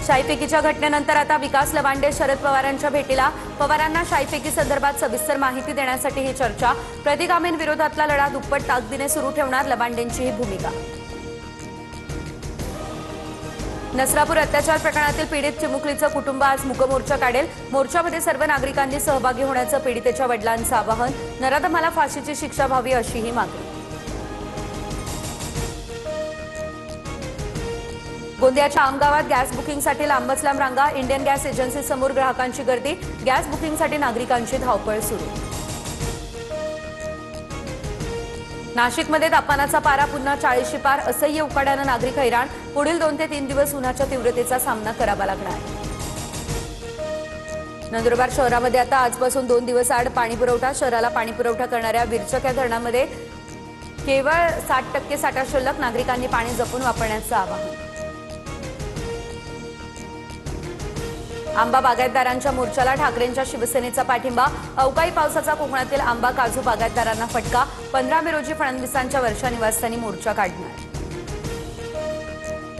शाईफेकीच्या घटनेनंतर आता विकास लवांडे शरद पवारांच्या भेटीला. पवारांना शाईफेकी संदर्भात सविस्तर माहिती देण्यासाठी ही चर्चा. प्रतिगामींविरोधातला लढा दुप्पट ताकदीने सुरू ठेवणार लवांडेंची ही भूमिका. नसरापूर अत्याचार प्रकरणातील पीडित चिमुकलीचं कुटुंब आज मूकमोर्चा काढेल. मोर्चामध्ये सर्व नागरिकांनी सहभागी होण्याचं पीडितेच्या वडिलांचं आवाहन. नराधमाला फाशीची शिक्षा व्हावी अशीही मागणी. गोंदियाच्या आमगावात गॅस बुकिंगसाठी लांबच लांब रांगा. इंडियन गॅस एजन्सी समोर ग्राहकांची गर्दी. गॅस बुकिंगसाठी नागरिकांची धावपळ सुरू. नाशिकमध्ये तापमानाचा पारा पुन्हा 40शी पार. असह्य उकाड्यानं नागरिक हैराण. पुढील 2 ते 3 दिवस उन्हाच्या तीव्रतेचा सामना करावा लागणार. नंदुरबार शहरामध्ये आता आजपासून 2 दिवस आड पाणीपुरवठा. शहराला पाणीपुरवठा करणाऱ्या विरचक या धरणामध्ये केवळ 60% साठा शिल्लक. नागरिकांनी पाणी जपून वापरण्याचं आवाहन. आंबा बागायतदारांच्या मोर्चाला ठाकरेंच्या शिवसेनेचा पाठिंबा. अवकाळी पावसाचा कोकणातील आंबा काजू बागायतदारांना फटका. 15 मे रोजी फडणवीसांच्या वर्षा निवासस्थानी मोर्चा काढणार.